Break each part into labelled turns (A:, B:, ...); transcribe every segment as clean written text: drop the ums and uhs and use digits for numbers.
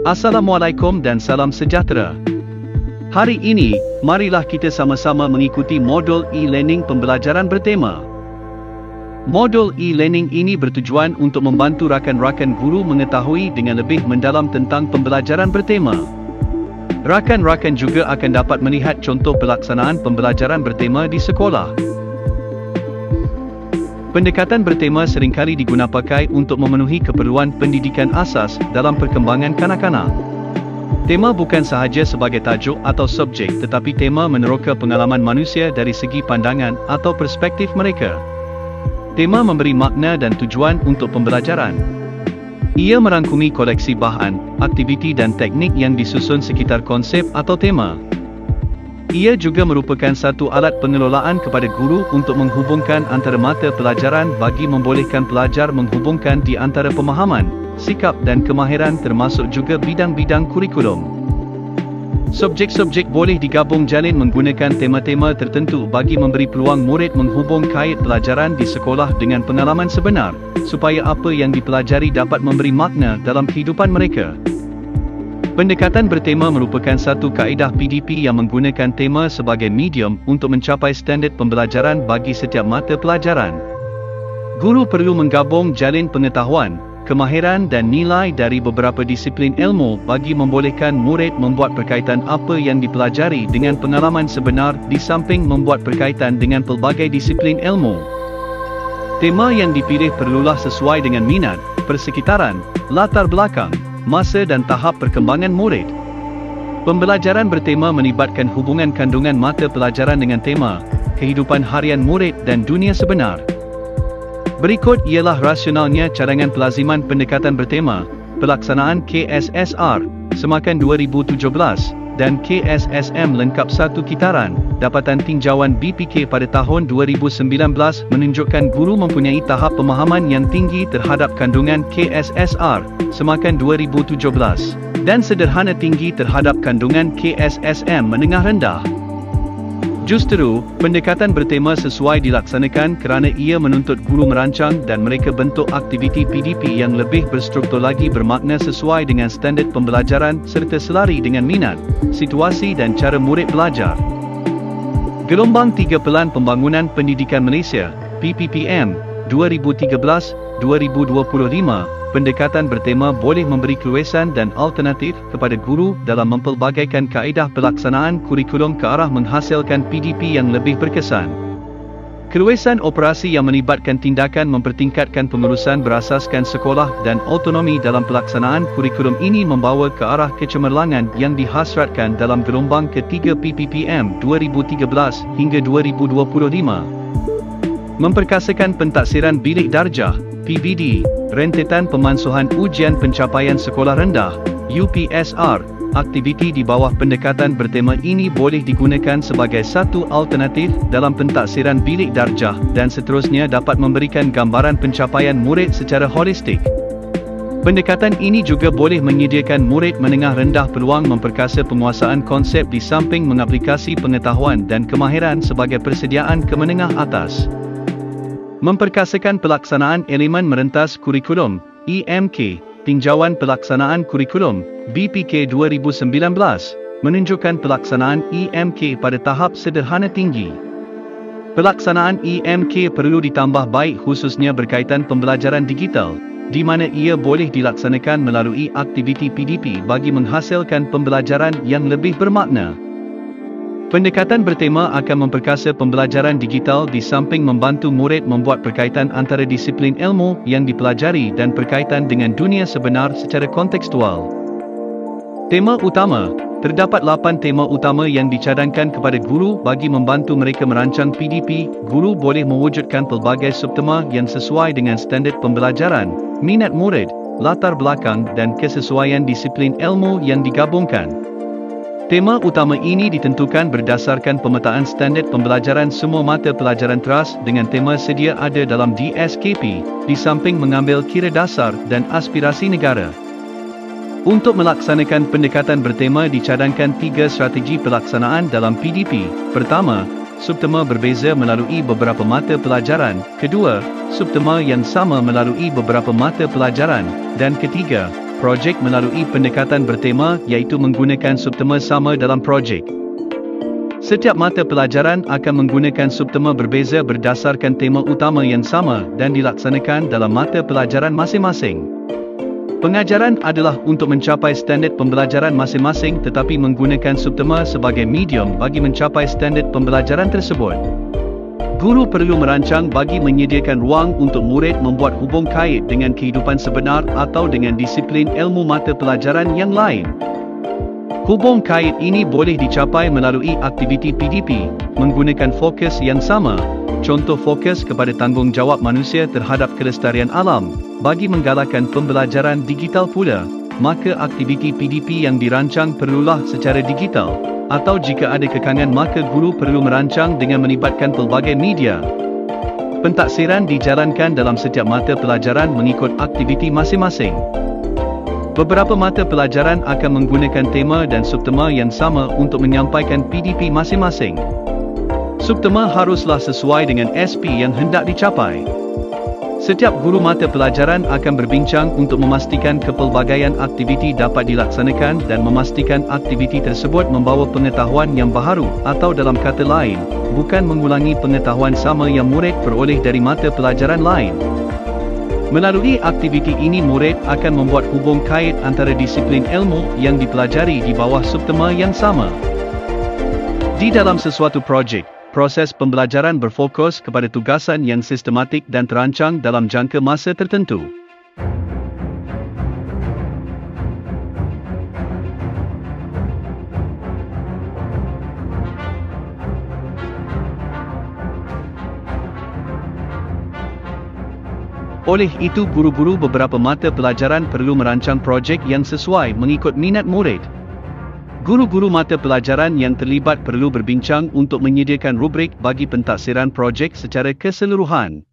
A: Assalamualaikum dan salam sejahtera. Hari ini, marilah kita sama-sama mengikuti modul e-learning pembelajaran bertema. Modul e-learning ini bertujuan untuk membantu rakan-rakan guru mengetahui dengan lebih mendalam tentang pembelajaran bertema. Rakan-rakan juga akan dapat melihat contoh pelaksanaan pembelajaran bertema di sekolah. Pendekatan bertema seringkali digunapakai untuk memenuhi keperluan pendidikan asas dalam perkembangan kanak-kanak. Tema bukan sahaja sebagai tajuk atau subjek, tetapi tema meneroka pengalaman manusia dari segi pandangan atau perspektif mereka. Tema memberi makna dan tujuan untuk pembelajaran. Ia merangkumi koleksi bahan, aktiviti dan teknik yang disusun sekitar konsep atau tema. Ia juga merupakan satu alat pengelolaan kepada guru untuk menghubungkan antara mata pelajaran bagi membolehkan pelajar menghubungkan di antara pemahaman, sikap dan kemahiran termasuk juga bidang-bidang kurikulum. Subjek-subjek boleh digabung jalin menggunakan tema-tema tertentu bagi memberi peluang murid menghubung kait pelajaran di sekolah dengan pengalaman sebenar, supaya apa yang dipelajari dapat memberi makna dalam kehidupan mereka. Pendekatan bertema merupakan satu kaedah PDP yang menggunakan tema sebagai medium untuk mencapai standard pembelajaran bagi setiap mata pelajaran. Guru perlu menggabung jalin pengetahuan, kemahiran dan nilai dari beberapa disiplin ilmu bagi membolehkan murid membuat perkaitan apa yang dipelajari dengan pengalaman sebenar di samping membuat perkaitan dengan pelbagai disiplin ilmu. Tema yang dipilih perlulah sesuai dengan minat, persekitaran, latar belakang, masa dan tahap perkembangan murid. Pembelajaran bertema melibatkan hubungan kandungan mata pelajaran dengan tema, kehidupan harian murid dan dunia sebenar. Berikut ialah rasionalnya cadangan pelaziman pendekatan bertema, pelaksanaan KSSR, semakan 2017, dan KSSM lengkap satu kitaran. Dapatan tinjauan BPK pada tahun 2019 menunjukkan guru mempunyai tahap pemahaman yang tinggi terhadap kandungan KSSR, semakan 2017, dan sederhana tinggi terhadap kandungan KSSM menengah rendah. Justru, pendekatan bertema sesuai dilaksanakan kerana ia menuntut guru merancang dan mereka bentuk aktiviti PDP yang lebih berstruktur lagi bermakna sesuai dengan standard pembelajaran serta selari dengan minat, situasi dan cara murid belajar. Gelombang 3 Pelan Pembangunan Pendidikan Malaysia, PPPM, 2013-2025, pendekatan bertema boleh memberi keluasan dan alternatif kepada guru dalam mempelbagaikan kaedah pelaksanaan kurikulum ke arah menghasilkan PDP yang lebih berkesan. Keluasan operasi yang melibatkan tindakan mempertingkatkan pengurusan berasaskan sekolah dan autonomi dalam pelaksanaan kurikulum ini membawa ke arah kecemerlangan yang dihasratkan dalam gelombang ketiga PPPM 2013 hingga 2025. Memperkasakan pentaksiran bilik darjah, PBD, rentetan pemansuhan ujian pencapaian sekolah rendah, UPSR, aktiviti di bawah pendekatan bertema ini boleh digunakan sebagai satu alternatif dalam pentaksiran bilik darjah dan seterusnya dapat memberikan gambaran pencapaian murid secara holistik. Pendekatan ini juga boleh menyediakan murid menengah rendah peluang memperkasa penguasaan konsep di samping mengaplikasi pengetahuan dan kemahiran sebagai persediaan ke menengah atas. Memperkasakan pelaksanaan elemen merentas kurikulum, EMK, tinjauan pelaksanaan kurikulum, BPK 2019, menunjukkan pelaksanaan EMK pada tahap sederhana tinggi. Pelaksanaan EMK perlu ditambah baik khususnya berkaitan pembelajaran digital, di mana ia boleh dilaksanakan melalui aktiviti PDP bagi menghasilkan pembelajaran yang lebih bermakna. Pendekatan bertema akan memperkasa pembelajaran digital di samping membantu murid membuat perkaitan antara disiplin ilmu yang dipelajari dan perkaitan dengan dunia sebenar secara kontekstual. Tema utama. Terdapat 8 tema utama yang dicadangkan kepada guru bagi membantu mereka merancang PDP. Guru boleh mewujudkan pelbagai subtema yang sesuai dengan standard pembelajaran, minat murid, latar belakang dan kesesuaian disiplin ilmu yang digabungkan. Tema utama ini ditentukan berdasarkan pemetaan standard pembelajaran semua mata pelajaran teras dengan tema sedia ada dalam DSKP, di samping mengambil kira dasar dan aspirasi negara. Untuk melaksanakan pendekatan bertema dicadangkan 3 strategi pelaksanaan dalam PDP. Pertama, subtema berbeza melalui beberapa mata pelajaran. Kedua, subtema yang sama melalui beberapa mata pelajaran. Dan ketiga, projek melalui pendekatan bertema iaitu menggunakan subtema sama dalam projek. Setiap mata pelajaran akan menggunakan subtema berbeza berdasarkan tema utama yang sama dan dilaksanakan dalam mata pelajaran masing-masing. Pengajaran adalah untuk mencapai standard pembelajaran masing-masing tetapi menggunakan subtema sebagai medium bagi mencapai standard pembelajaran tersebut. Guru perlu merancang bagi menyediakan ruang untuk murid membuat hubung kait dengan kehidupan sebenar atau dengan disiplin ilmu mata pelajaran yang lain. Hubung kait ini boleh dicapai melalui aktiviti PDP, menggunakan fokus yang sama, contoh fokus kepada tanggungjawab manusia terhadap kelestarian alam, bagi menggalakkan pembelajaran digital pula, maka aktiviti PDP yang dirancang perlulah secara digital, atau jika ada kekangan maka guru perlu merancang dengan melibatkan pelbagai media. Pentaksiran dijalankan dalam setiap mata pelajaran mengikut aktiviti masing-masing. Beberapa mata pelajaran akan menggunakan tema dan subtema yang sama untuk menyampaikan PDP masing-masing. Subtema haruslah sesuai dengan SP yang hendak dicapai. Setiap guru mata pelajaran akan berbincang untuk memastikan kepelbagaian aktiviti dapat dilaksanakan dan memastikan aktiviti tersebut membawa pengetahuan yang baharu atau dalam kata lain, bukan mengulangi pengetahuan sama yang murid peroleh dari mata pelajaran lain. Melalui aktiviti ini murid akan membuat hubung kait antara disiplin ilmu yang dipelajari di bawah subtema yang sama. Di dalam sesuatu projek, proses pembelajaran berfokus kepada tugasan yang sistematik dan terancang dalam jangka masa tertentu. Oleh itu guru-guru beberapa mata pelajaran perlu merancang projek yang sesuai mengikut minat murid. Guru-guru mata pelajaran yang terlibat perlu berbincang untuk menyediakan rubrik bagi pentaksiran projek secara keseluruhan.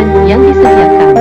B: hiburan yang disediakan.